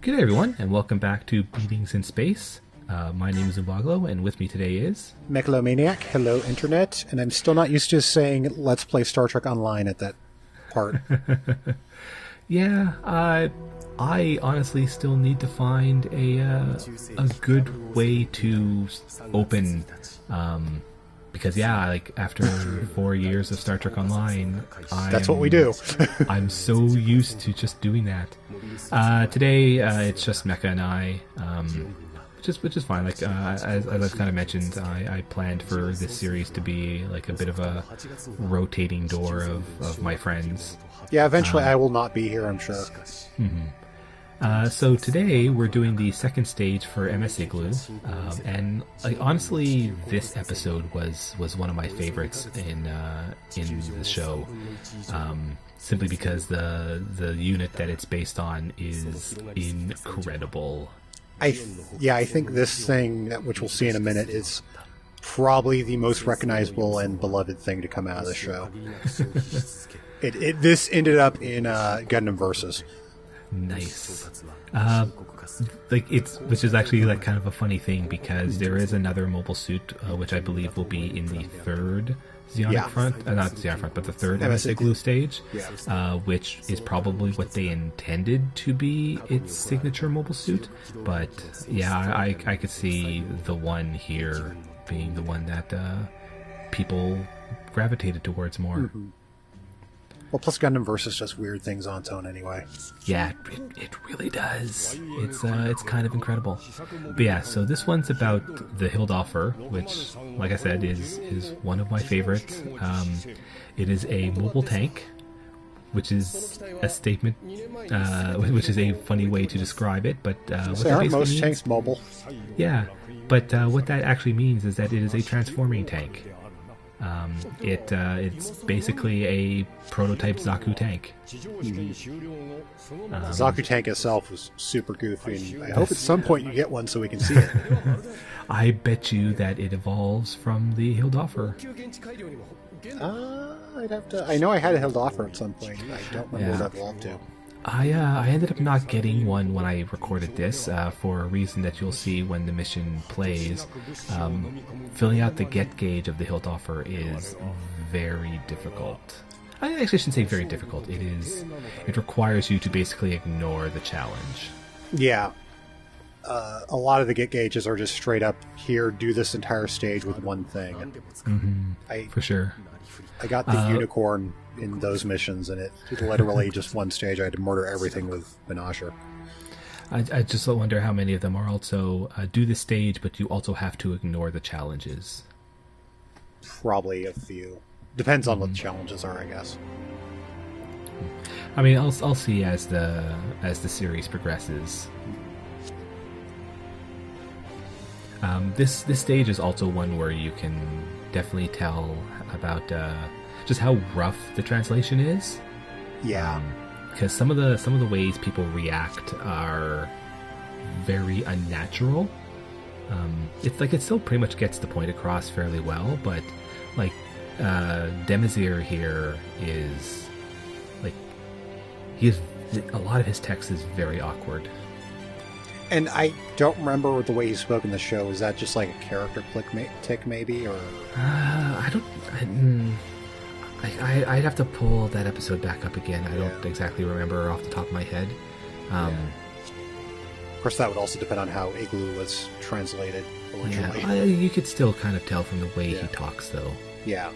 Good day, everyone, and welcome back to Beatings in Space. My name is Igloo, and with me today is... Megalomaniac, hello Internet, and I'm still not used to saying let's play Star Trek Online at that part. Yeah, I honestly still need to find a good way to open, because like after 4 years of Star Trek Online, That's what we do. I'm so used to just doing that. Today, it's just Mecha and I, which is fine. Like as I've kind of mentioned, I planned for this series to be like a bit of a rotating door of my friends. Yeah, eventually I will not be here, I'm sure. Mm-hmm. So today we're doing the second stage for MS Igloo, and honestly, this episode was one of my favorites in the show, simply because the unit that it's based on is incredible. I think this thing, which we'll see in a minute, is probably the most recognizable and beloved thing to come out of the show. This ended up in Gundam Versus. Nice. Which is actually like kind of a funny thing, because there is another mobile suit, which I believe will be in the third Xeonic Front, not Xeonic Front, but the third MS Igloo stage, which is probably what they intended to be its signature mobile suit. But yeah, I could see the one here being the one that people gravitated towards more. Mm-hmm. Well, plus Gundam Versus does weird things on its own anyway. Yeah, it really does. It's kind of incredible. But yeah, so this one's about the Hildoffer, which, like I said, is one of my favorites. It is a mobile tank, which is a statement, which is a funny way to describe it. But what aren't most tanks mobile? Yeah, but what that actually means is that it is a transforming tank. It's basically a prototype Zaku tank. Zaku tank itself was super goofy, and I hope at some point you get one so we can see it. I bet you that it evolves from the Hildoffer. I'd have to. I know I had a Hildoffer at some point. I don't remember what that belonged to. I ended up not getting one when I recorded this, for a reason that you'll see when the mission plays. Filling out the get gauge of the Hildoffer is very difficult. I actually shouldn't say very difficult. It requires you to basically ignore the challenge. Yeah. A lot of the get gauges are just straight up, here, do this entire stage with one thing. Mm-hmm. For sure. I got the unicorn in those missions, and it literally just one stage I had to murder everything with Menasher. I just wonder how many of them are also do the stage, but you also have to ignore the challenges. Probably a few. Depends on what the challenges are, I guess. I mean, I'll see as the series progresses. This stage is also one where you can definitely tell about just how rough the translation is. Yeah, because some of the ways people react are very unnatural. It's like it still pretty much gets the point across fairly well, but like Demazir here is like a lot of his text is very awkward. And I don't remember the way he spoke in the show. Is that just like a character tick, maybe, or? I'd have to pull that episode back up again. I don't exactly remember off the top of my head. Of course, that would also depend on how Igloo was translated originally. Yeah, you could still kind of tell from the way he talks, though. Yeah.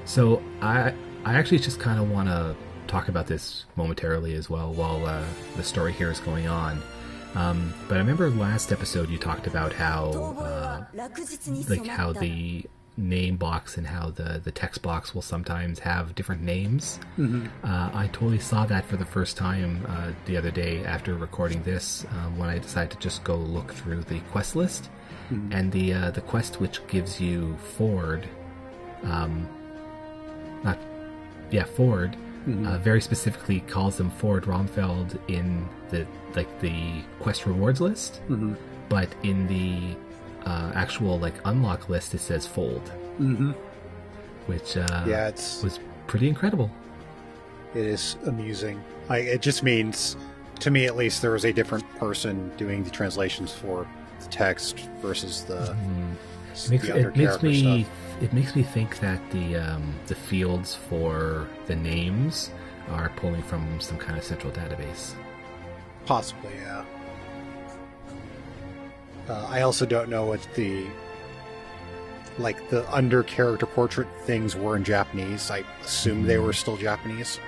So I actually just kind of want to talk about this momentarily as well while the story here is going on. But I remember last episode you talked about how how the name box and how the text box will sometimes have different names. Mm-hmm. I totally saw that for the first time the other day after recording this, when I decided to just go look through the quest list. Mm-hmm. And the quest which gives you Ford, Ford. Mm-hmm. Very specifically calls them Ford Romfeld in the quest rewards list, but in the actual unlock list it says Fold, which was pretty incredible. It is amusing. It just means, to me at least, there was a different person doing the translations for the text versus the It makes me think that the fields for the names are pulling from some kind of central database. Possibly, yeah. I also don't know what the under character portrait things were in Japanese. I assume they were still Japanese.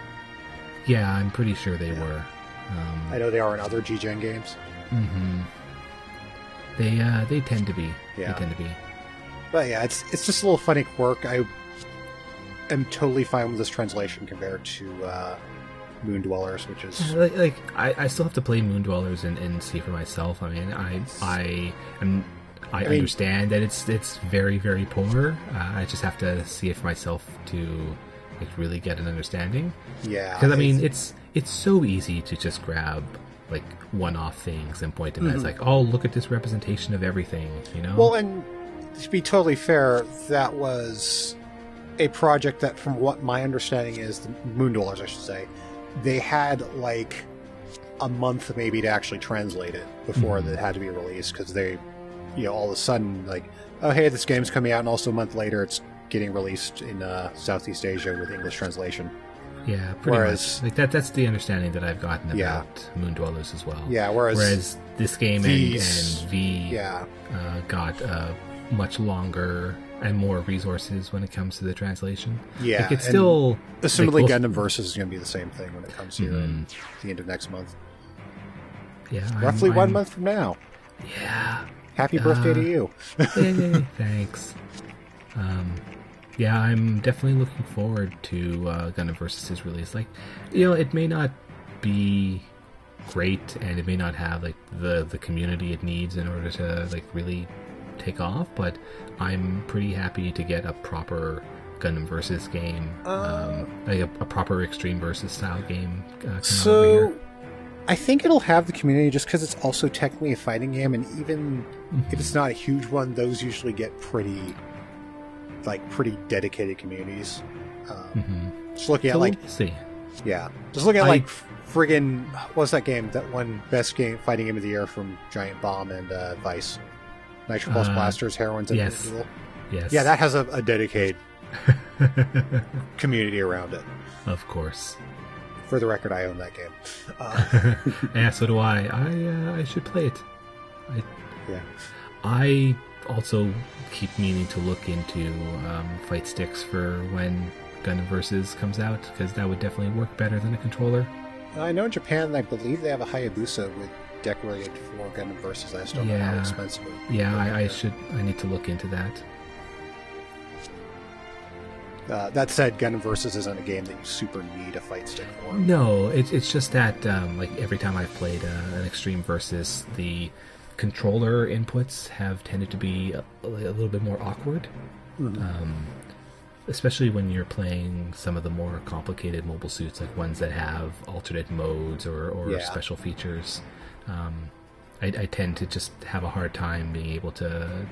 Yeah, I'm pretty sure they were. I know they are in other G-Gen games. Mm-hmm. They tend to be. Yeah. They tend to be. But yeah, it's just a little funny quirk. I am totally fine with this translation compared to Moon Dwellers, which is I still have to play Moon Dwellers and see for myself. I mean, I understand that it's very, very poor. I just have to see it for myself to really get an understanding. Yeah, because I mean, it's so easy to just grab one-off things and point them as oh, look at this representation of everything, you know. Well, and to be totally fair, that was a project that, from what my understanding is, the Moon Dwellers, I should say, they had a month maybe to actually translate it before it had to be released, because they, all of a sudden oh hey, this game's coming out, and also a month later it's getting released in Southeast Asia with English translation. Yeah, pretty much. That's the understanding that I've gotten about Moon Dwellers as well. Yeah, whereas this game and V got much longer and more resources when it comes to the translation. Yeah, it's still... Assumably Gundam Versus is going to be the same thing when it comes here at the end of next month. Yeah, roughly 1 month from now. Yeah. Happy birthday to you. Yay, thanks. Yeah, I'm definitely looking forward to Gundam Versus' release. It may not be great, and it may not have the community it needs in order to really take off, but I'm pretty happy to get a proper Gundam Versus game, a proper Extreme Versus style game. So, I think it'll have the community just because it's also technically a fighting game, and even if it's not a huge one, those usually get pretty dedicated communities. Just looking at we'll see. Yeah, just looking at friggin' what's that game that won best fighting game of the year from Giant Bomb and Vice? Nitro Plus Blasters, Heroines, and Yes. Yes. Yeah, that has a dedicated community around it. Of course. For the record, I own that game. Yeah, so do I. I should play it. I also keep meaning to look into fight sticks for when Gundam Versus comes out, because that would definitely work better than a controller. I know in Japan, I believe they have a Hayabusa with decorated for Gundam Versus. I just don't know how expensive it would be. Yeah, I need to look into that. That said, Gundam Versus isn't a game that you super need a fight stick for. No, it's just that every time I've played an Extreme Versus, the controller inputs have tended to be a little bit more awkward. Especially when you're playing some of the more complicated mobile suits, like ones that have alternate modes or special features. I tend to just have a hard time being able to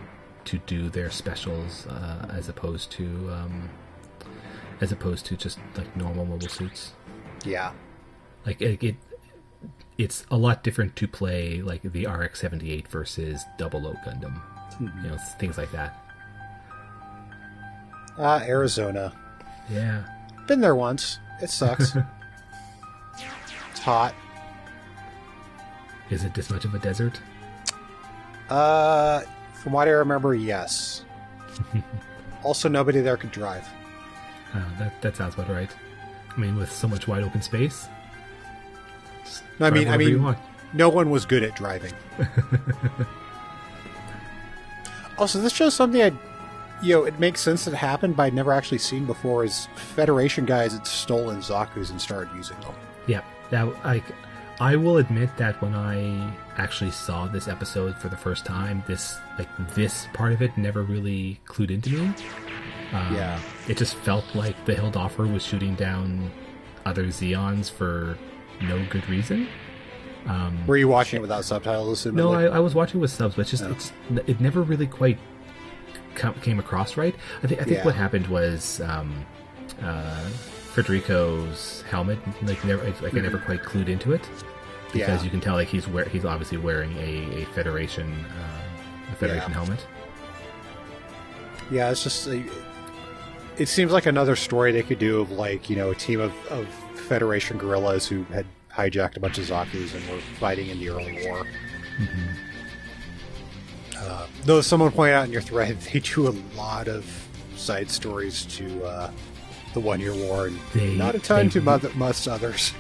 do their specials as opposed to just normal mobile suits. Yeah, it's a lot different to play the RX-78 versus 00 Gundam, things like that. Arizona. Yeah, been there once. It sucks. It's hot. Is it this much of a desert? From what I remember, yes. Also, nobody there could drive. That sounds about right. I mean, with so much wide open space. No, I mean, no one was good at driving. Also, this shows something it makes sense that it happened, but I'd never actually seen before. Is Federation guys had stolen Zaku's and started using them. Yeah, I will admit that when I actually saw this episode for the first time, this part of it never really clued into me. It just felt like the Hildoffer was shooting down other Zeons for no good reason. Were you watching it without subtitles? No, I was watching with subs, but it never really quite came across right. I think what happened was Federico's helmet. Like I never quite clued into it because you can tell like he's obviously wearing a Federation helmet. Yeah, it's just it seems like another story they could do of like a team of Federation guerrillas who had hijacked a bunch of Zaku's and were fighting in the early war. Mm-hmm. Though someone pointed out in your thread, they do a lot of side stories to the 1 Year War, and not a ton to most others.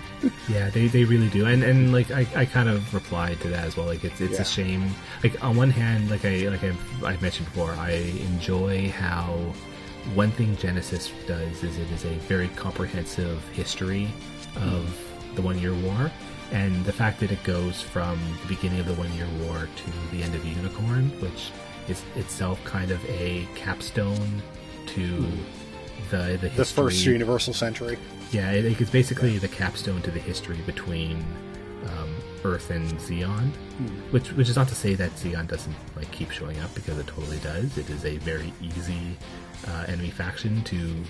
Yeah, they really do, and like I kind of replied to that as well. Like it's a shame. Like on one hand, like I mentioned before, I enjoy how one thing Genesis does is it is a very comprehensive history of the 1 Year War, and the fact that it goes from the beginning of the 1 Year War to the end of Unicorn, which is itself kind of a capstone to the history. The first universal century. Yeah, it's basically the capstone to the history between Earth and Xeon, which is not to say that Xeon doesn't like keep showing up, because it totally does. It is a very easy enemy faction to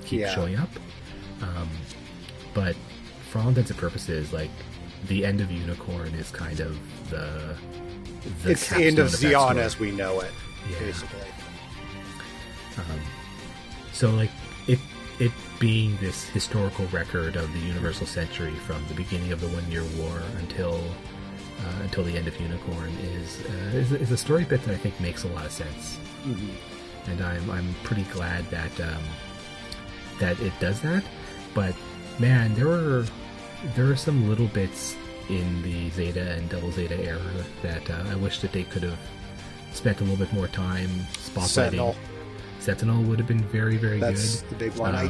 keep showing up. But for all intents and purposes, like the end of Unicorn is kind of it's the end of Xeon as we know it, basically. So like it being this historical record of the Universal Century from the beginning of the 1 Year War until the end of Unicorn is a story bit that I think makes a lot of sense. Mm-hmm. And I'm pretty glad that it does that. But man, there are some little bits in the Zeta and Double Zeta era that I wish that they could have spent a little bit more time spotlighting. Sentinel would have been very, very good. That's the big one. I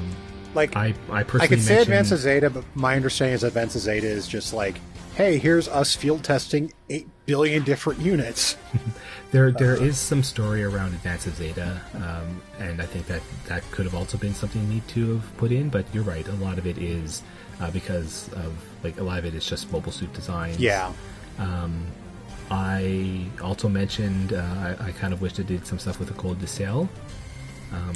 personally I could say Advance of Zeta, but my understanding is Advance of Zeta is just like, hey, here's us field testing 8 billion different units. There is some story around Advance of Zeta, and I think that could have also been something neat to have put in, but you're right, a lot of it is because of, like, a lot of it is just mobile suit designs. Yeah. I also mentioned I kind of wished it did some stuff with the Cold de Sail,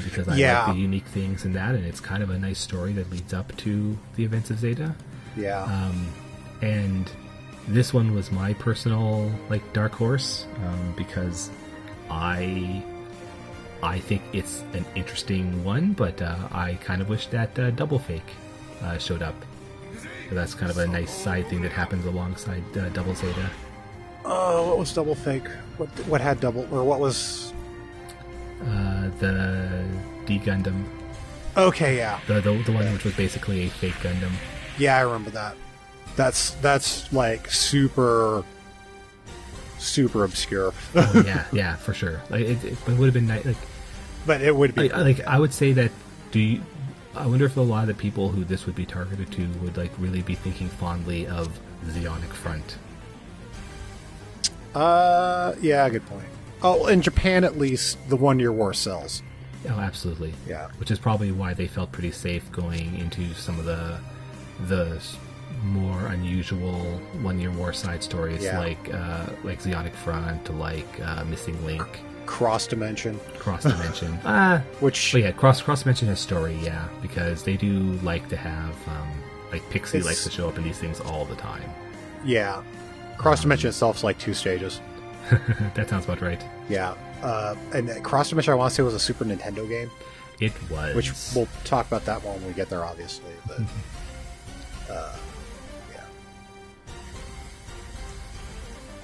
because I like the unique things in that, and it's kind of a nice story that leads up to the events of Zeta. Yeah. And this one was my personal like dark horse, because I think it's an interesting one, but I kind of wish that Double Fake showed up. So that's kind of a nice side thing that happens alongside Double Zeta. What was Double Fake? What had double, or what was the D Gundam? Okay, yeah, the one which was basically a fake Gundam. Yeah, I remember that. That's like super obscure. Oh, yeah, for sure. Like it would have been nice. Like, but it would be like I would say that. I wonder if a lot of the people who this would be targeted to would like really be thinking fondly of Zeonic Front. Yeah, good point. Oh, in Japan at least, the 1 Year War sells. Oh, absolutely. Yeah. Which is probably why they felt pretty safe going into some of the more unusual 1 Year War side stories, like Zeonic Front, like Missing Link, Cross Dimension. Which Cross Dimension has story, because they do like to have like Pixie likes to show up in these things all the time. Yeah. Cross Dimension itself is like 2 stages. That sounds about right. Yeah. And Cross Dimension, I want to say, was a Super Nintendo game. It was. Which we'll talk about that when we get there, obviously. But yeah.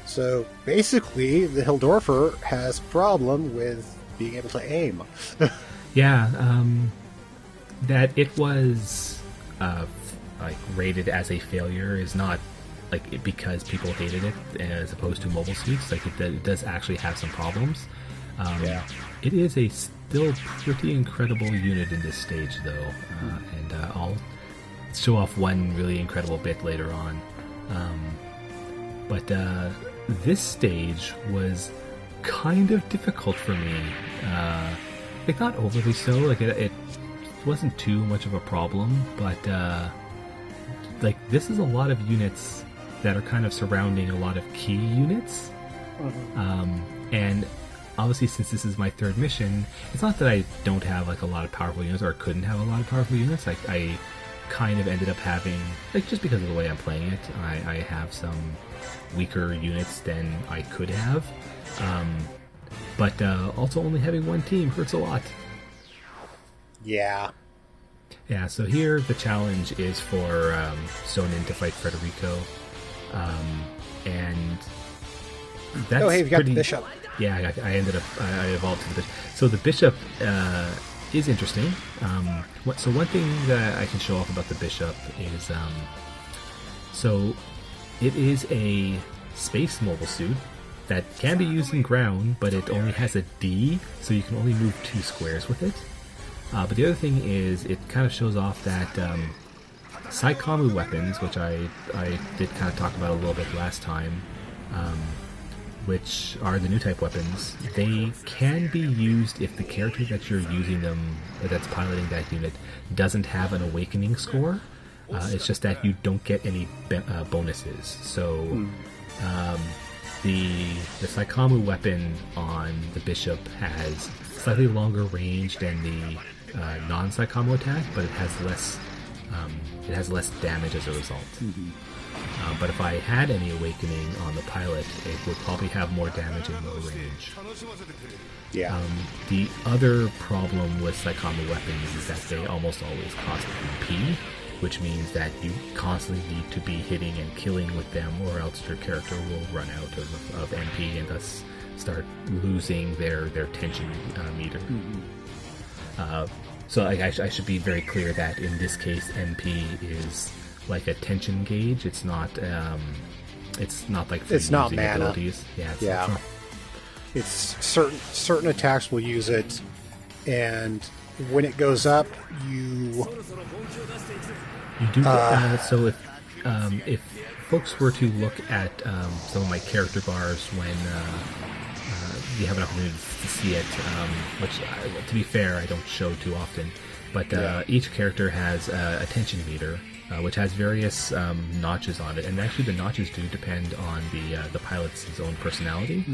So basically, the Hildorfer has a problem with being able to aim. That it was like rated as a failure is not like because people hated it as opposed to mobile suits. Like it does actually have some problems. It is a still pretty incredible unit in this stage, though, and I'll show off one really incredible bit later on. But this stage was kind of difficult for me. Like not overly so. Like it wasn't too much of a problem, but like this is a lot of units that are kind of surrounding a lot of key units. And obviously, since this is my third mission, it's not that I don't have like a lot of powerful units or couldn't have a lot of powerful units. Like I kind of ended up having, like, just because of the way I'm playing it, I have some weaker units than I could have. But also only having one team hurts a lot. Yeah. Yeah, so here the challenge is for Sonin to fight Federico. And that's oh, hey, we've got the bishop. Yeah, I evolved to the bishop. So the bishop is interesting. So one thing that I can show off about the bishop is, so it is a space mobile suit that can be used in ground, but it only has a D, so you can only move 2 squares with it. But the other thing is, it kind of shows off that Saikamu weapons, which I did kind of talk about a little bit last time, which are the new type weapons, they can be used if the character that you're using them, that's piloting that unit, doesn't have an awakening score. It's just that you don't get any bonuses. So the Saikamu weapon on the bishop has slightly longer range than the non-Saikamu attack, but it has less damage as a result. But if I had any awakening on the pilot, it would probably have more damage and more range. Yeah. The other problem with Saikamu weapons is that they almost always cost MP, which means that you constantly need to be hitting and killing with them, or else your character will run out of MP and thus start losing their tension meter. So I should be very clear that in this case, MP is like a tension gauge. It's not like for it's not mana. Abilities. Yeah. It's certain attacks will use it, and when it goes up, you do. So if folks were to look at some of my character bars when you have an opportunity to see it, which, to be fair, I don't show too often, but each character has a tension meter, which has various notches on it, and actually the notches do depend on the pilot's own personality.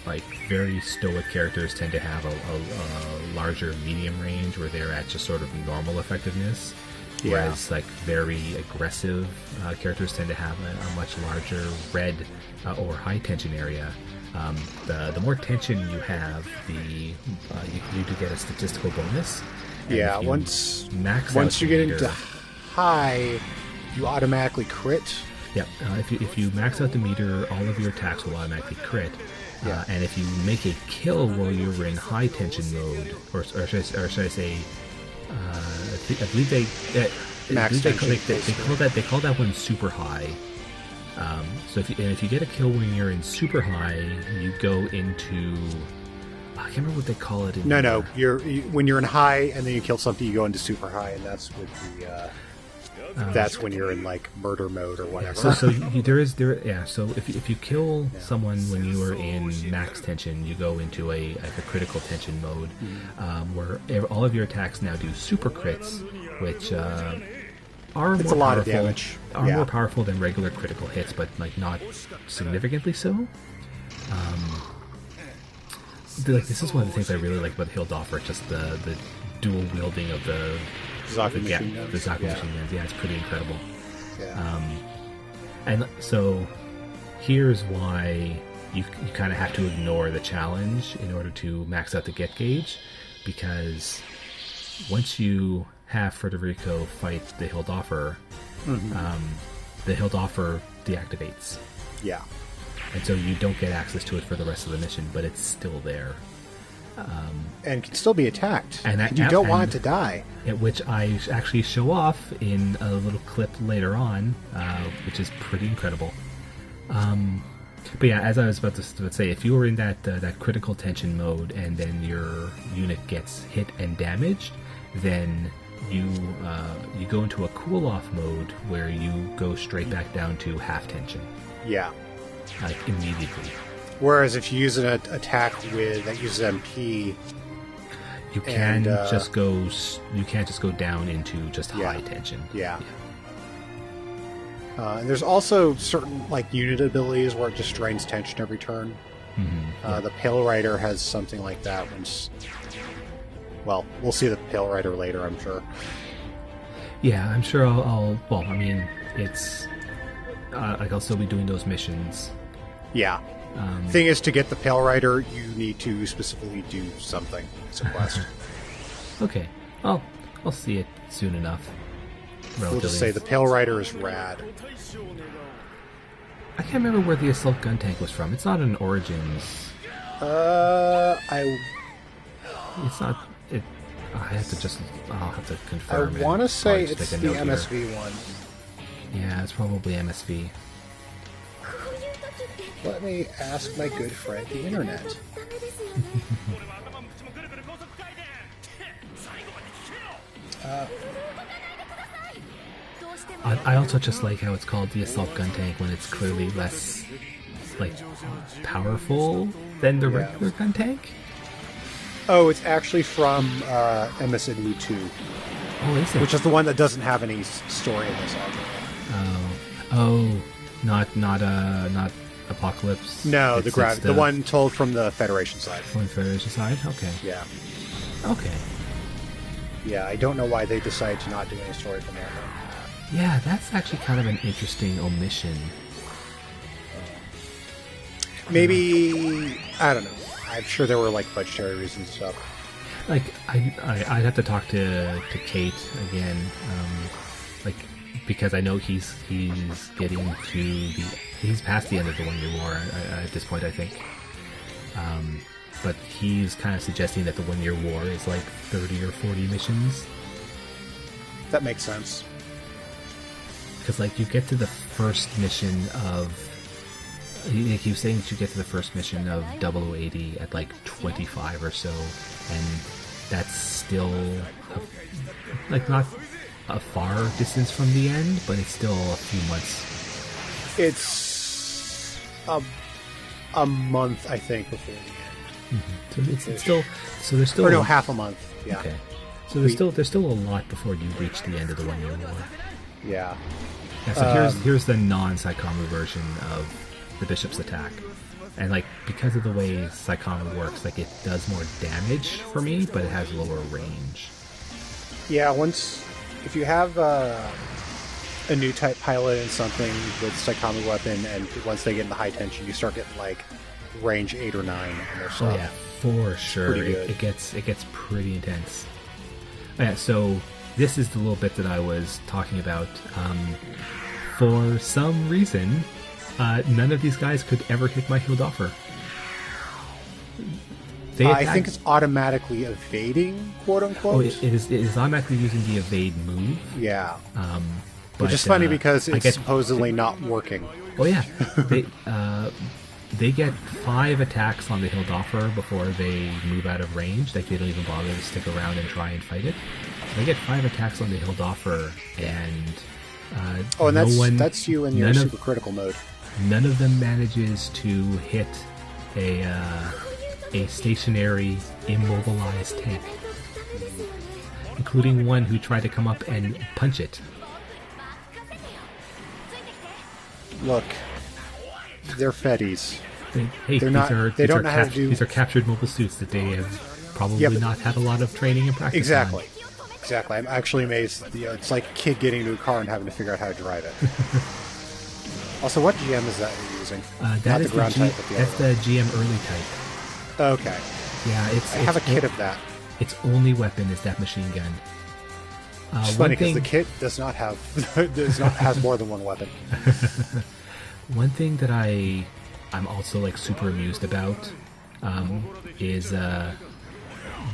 Like, very stoic characters tend to have a larger medium range, where they're at just sort of normal effectiveness, whereas like very aggressive characters tend to have a much larger red or high tension area. The more tension you have, you do get a statistical bonus. Yeah, once you get into high, you automatically crit. Yeah, if you max out the meter, all of your attacks will automatically crit. And if you make a kill while you're in high tension mode, or should I say, I believe they call that one super high. So if you get a kill when you're in super high, you go into, I can't remember what they call it. When you're in high and then you kill something, you go into super high, and that's with the. That's when you're in like murder mode or whatever. So if you kill someone when you are in max tension, you go into a critical tension mode, where all of your attacks now do super crits, which are more powerful than regular critical hits, but like not significantly so. This is one of the things I really like about Hildoffer, just the dual wielding of the Zaku machine guns. Yeah, it's pretty incredible. Yeah. And so here's why you kind of have to ignore the challenge in order to max out the get gauge, because once you have Federico fight the Hildoffer, the Hildoffer deactivates. Yeah. And so you don't get access to it for the rest of the mission, but it's still there. And can still be attacked. And you don't want it to die. Which I actually show off in a little clip later on, which is pretty incredible. But yeah, as I was about to say, if you were in that critical tension mode and then your unit gets hit and damaged, then you go into a cool-off mode where you go straight back down to half tension. Yeah. Like, immediately. Whereas if you use an attack that uses MP, you can't just go down into just high tension. Yeah. And there's also certain like unit abilities where it just drains tension every turn. The Pale Rider has something like that. Well, we'll see the Pale Rider later, I'm sure. Yeah, I'm sure I'll well, I mean, it's like I'll still be doing those missions. Yeah. Thing is, to get the Pale Rider, you need to specifically do something. It's a quest. Okay, I'll see it soon enough. We'll just say the Pale Rider is rad. I can't remember where the assault gun tank was from. It's not an Origins. It's not. I'll have to confirm. I want to say it's the MSV one. Yeah, it's probably MSV. Let me ask my good friend the internet. I also just like how it's called the assault gun tank when it's clearly less like powerful than the regular gun tank. Oh, it's actually from MS Igloo 2. Oh, is it? Which is the one that doesn't have any story in this album. Oh, not Apocalypse. No, the one told from the Federation side. From the Federation side? Okay. Yeah. Okay. Yeah, I don't know why they decided to not do any story from there. Yeah, that's actually kind of an interesting omission. Maybe, I don't know. I'm sure there were like budgetary reasons and stuff. Like I'd have to talk to Kate again, like because I know he's getting to he's past the end of the 1 Year War at this point, I think. But he's kind of suggesting that the 1 Year War is like 30 or 40 missions. That makes sense. Because like you get to the first mission of. He was saying that you get to the first mission of 0080 at like 25 or so, and that's still not a far distance from the end, but it's still a few months. It's a month, I think, before the end. Mm-hmm. So it's still there's still no, half a month. Yeah. Okay. So there's still a lot before you reach the end of the 1 Year War. Yeah. So here's the non-Saikamu version of the Bishop's attack, and like because of the way Saikamu works, like it does more damage for me, but it has lower range. Yeah, if you have a new type pilot and something with Saikamu weapon, and once they get into high tension, you start getting like range 8 or 9 on their stuff. Oh yeah, for sure. It gets pretty intense. Yeah, so this is the little bit that I was talking about. For some reason, none of these guys could ever hit my Hildoffer. I think it's automatically evading, quote unquote. Oh, it is automatically using the evade move. Yeah. Which is funny because it's supposedly not working. Oh yeah. They get 5 attacks on the Hildoffer before they move out of range. Like they don't even bother to stick around and try and fight it. They get 5 attacks on the Hildoffer, and that's you in your super critical mode. None of them manages to hit a stationary, immobilized tank, including one who tried to come up and punch it. Look, they're Feddies. These are captured mobile suits that they have probably not had a lot of training and practice. Exactly. Exactly. I'm actually amazed. It's like a kid getting into a car and having to figure out how to drive it. Also, what GM is that you're using? That's the GM early type. Okay. Yeah, I have a kit of that. Its only weapon is that machine gun. It's funny because the kit has more than one weapon. One thing that I'm also like super amused about is the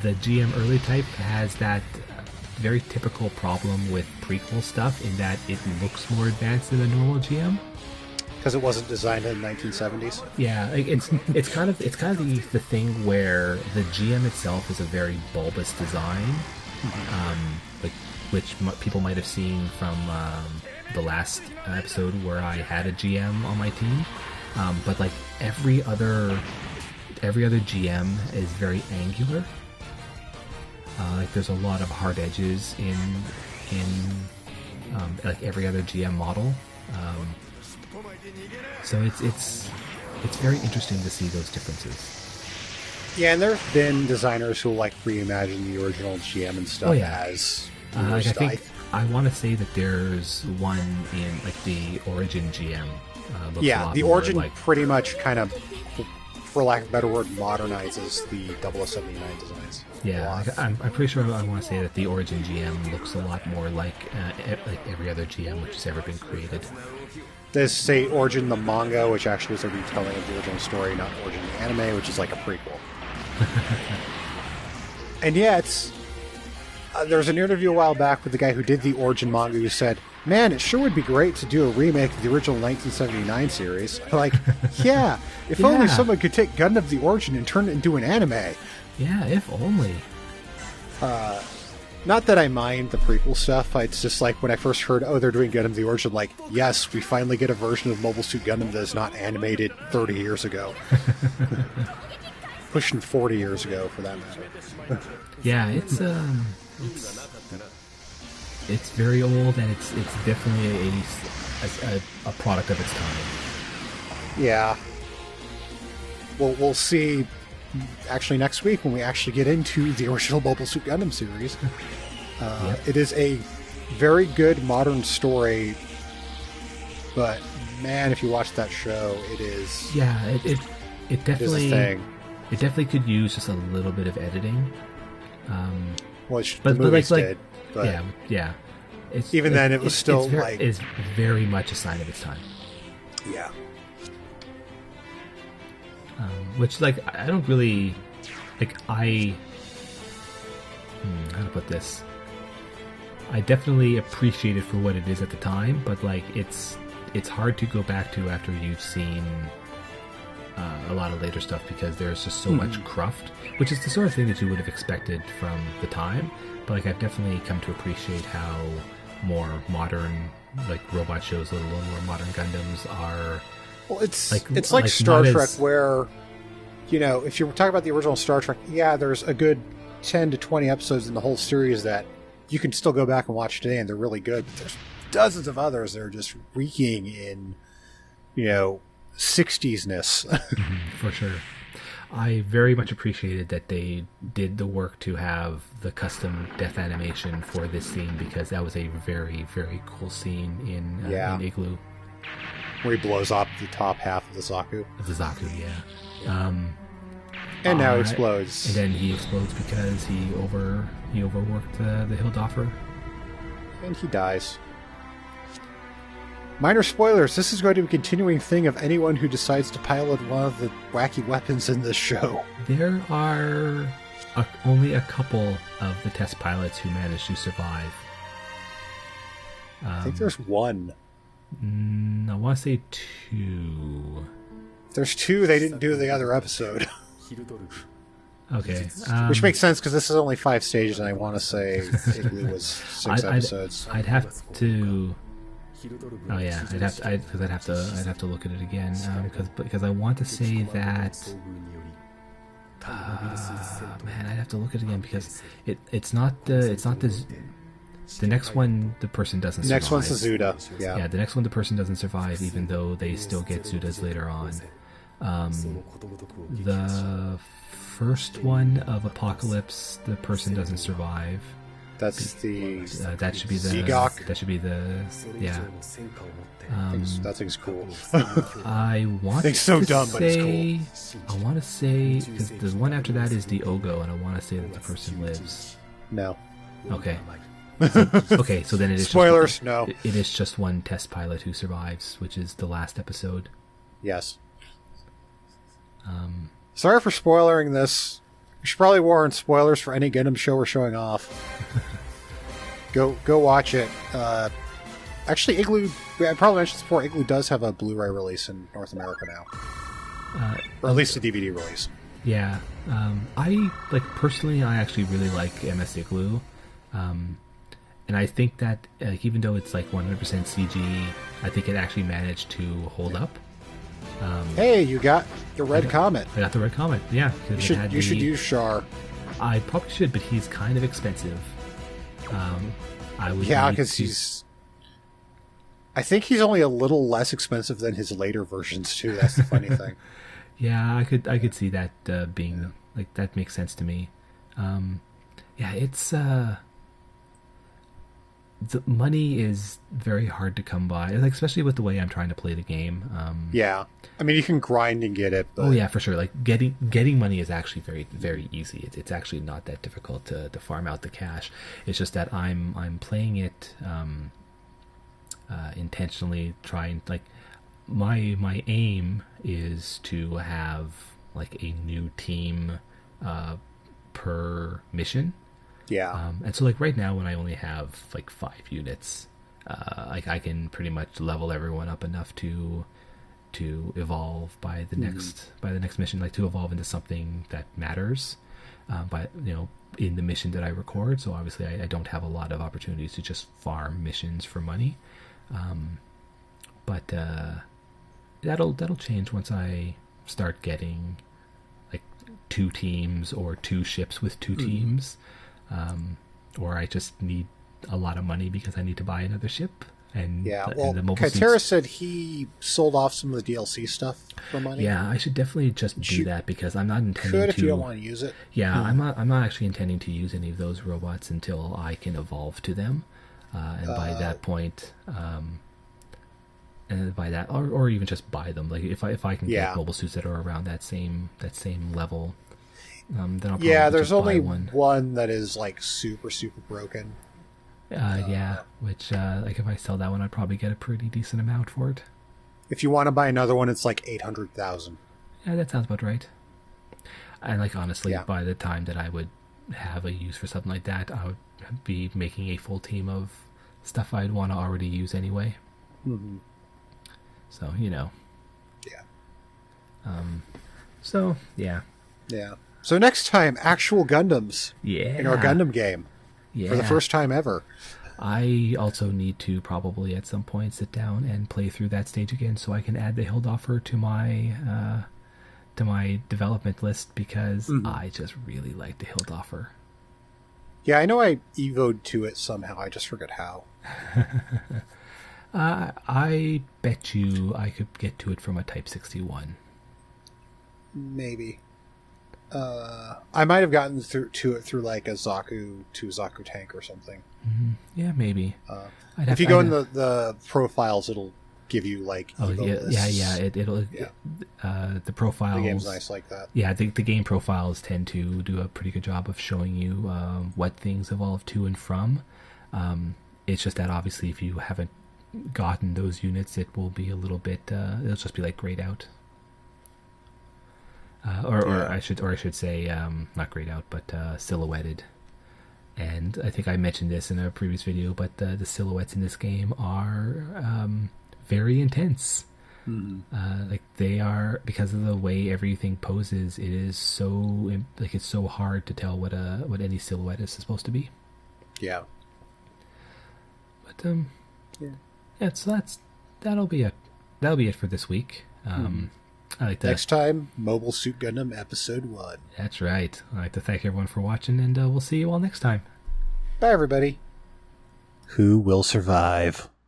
GM early type has that very typical problem with prequel stuff in that it looks more advanced than a normal GM. Because it wasn't designed in the 1970s. Yeah, it's kind of the thing where the GM itself is a very bulbous design, which people might have seen from the last episode where I had a GM on my team. But like every other GM is very angular. Like there's a lot of hard edges in like every other GM model. So it's very interesting to see those differences. Yeah, and there have been designers who like reimagine the original GM and stuff as I I want to say that there's one in like the Origin GM. Looks a lot the more Origin like... pretty much kind of, for lack of a better word, modernizes the 0079 designs. Yeah, I'm pretty sure I want to say that the Origin GM looks a lot more like every other GM which has ever been created. There's, say, Origin the manga, which actually is a retelling of the original story, not Origin the anime, which is like a prequel. And yeah, it's... there was an interview a while back with the guy who did the Origin manga who said, man, it sure would be great to do a remake of the original 1979 series. Like, yeah, if only someone could take Gundam the Origin and turn it into an anime. Yeah, if only. Not that I mind the prequel stuff. It's just like when I first heard, oh, they're doing Gundam the Origin, like, yes, we finally get a version of Mobile Suit Gundam that is not animated 30 years ago. Pushing 40 years ago, for that matter. Yeah, it's very old, and it's definitely a product of its time. Yeah. We'll see actually next week when we actually get into the original Mobile Suit Gundam series. It is a very good modern story, but man, if you watch that show, it is... Yeah, it definitely... is a thing. It definitely could use just a little bit of editing. Which but the movies like, did. But yeah. Even then, it was still like... It's very much a sign of its time. Yeah. Which, like, I don't really... Like, how to put this? I definitely appreciate it for what it is at the time, but, like, it's hard to go back to after you've seen a lot of later stuff, because there's just so much cruft, which is the sort of thing that you would have expected from the time. But, like, I've definitely come to appreciate how more modern, like, robot shows, little more modern Gundams are... Well, it's like Star Trek, where, you know, if you're talking about the original Star Trek, yeah, there's a good 10 to 20 episodes in the whole series that you can still go back and watch today, and they're really good. But there's dozens of others that are just reeking in, you know, 60s-ness. For sure. I very much appreciated that they did the work to have the custom death animation for this scene, because that was a very, very cool scene in Igloo. Where he blows up the top half of the Zaku. Yeah. And now he explodes. And then he explodes because he overworked the Hildoffer. And he dies. Minor spoilers, this is going to be a continuing thing of anyone who decides to pilot one of the wacky weapons in this show. There are only a couple of the test pilots who managed to survive. I think there's one. I want to say two. There's two. They didn't do the other episode. Okay. Which makes sense, because this is only 5 stages, and I want to say Igloo was 6 episodes. I'd have to... Oh yeah, I'd have to look at it again, because I want to say that... man, I'd have to look at it again, because it's not the next one, the person doesn't survive. Next one's the Zuda. Yeah, the next one, the person doesn't survive, even though they still get Zudas later on. The first one of Apocalypse, the person doesn't survive. That's the... that should be the... Zegok. That should be the... Yeah. That thing's cool. I want it's so dumb, but it's cool. I want to say... Because the one after that is the Ogo, and I want to say that the person lives. No. Okay. So then it is... Spoilers, no. It is just one test pilot who survives, which is the last episode. Yes. Sorry for spoiling this. We should probably warn spoilers for any Gundam show we're showing off. Go watch it. Actually, Igloo, I probably mentioned this before, Igloo does have a Blu-ray release in North America now. Or at least a DVD release. Yeah. Personally, I actually really like MS Igloo. And I think that, even though it's 100% CG, I think it actually managed to hold up. Hey, you got the Red Comet. I got the Red Comet, yeah. You should use Char. I probably should, but he's kind of expensive. Because he's... I think he's only a little less expensive than his later versions, too. That's the funny thing. Yeah, I could see that being... that makes sense to me. It's... the money is very hard to come by, like especially with the way I'm trying to play the game. Yeah, I mean you can grind and get it. But... Oh yeah, for sure. Like getting money is actually very very easy. It's actually not that difficult to farm out the cash. It's just that I'm playing it intentionally, trying like my aim is to have like a new team per mission. Yeah. And so like right now when I only have like 5 units, like I can pretty much level everyone up enough to evolve by the next mission, like to evolve into something that matters. But in the mission that I record, so obviously I don't have a lot of opportunities to just farm missions for money. But that'll change once I start getting like 2 teams or 2 ships with 2 teams. Or I just need a lot of money because I need to buy another ship. And well, the mobile Katerra said he sold off some of the DLC stuff for money. Yeah, I should definitely just do that because I'm not intending to. If you don't want to use it. Yeah, I'm not actually intending to use any of those robots until I can evolve to them, and by that point, and by that, or even just buy them. Like if I can get mobile suits that are around that same level. Then I'll probably there's only one that is like super broken. Which like if I sell that one, I'd probably get a pretty decent amount for it. If you want to buy another one, it's like 800,000. Yeah, that sounds about right. And like honestly, by the time that I would have a use for something like that, I would be making a full team of stuff I'd want to already use anyway. Mm-hmm. So Yeah. So yeah. Yeah. So next time, actual Gundams. Yeah. In our Gundam game. Yeah. For the first time ever. I also need to probably at some point sit down and play through that stage again so I can add the Hildoffer to my development list because I just really like the Hildoffer. Yeah, I know I evoed to it somehow. I just forget how. I bet you I could get to it from a Type 61. Maybe. I might have gotten to it through like a Zaku tank or something. Mm-hmm. Yeah, maybe. If you go in the profiles, it'll give you like the profiles. The game's nice like that. Yeah, the game profiles tend to do a pretty good job of showing you what things evolve to and from. It's just that obviously if you haven't gotten those units, it will be a little bit. It'll just be like grayed out. Or I should say, not grayed out, but silhouetted. And I think I mentioned this in a previous video, but the silhouettes in this game are very intense. Mm-hmm. Like they are, because of the way everything poses. It is so like it's so hard to tell what any silhouette is supposed to be. Yeah. But so that'll be it. That'll be it for this week. I like Next time, Mobile Suit Gundam Episode 1. That's right. I'd like to thank everyone for watching, and we'll see you all next time. Bye, everybody. Who will survive?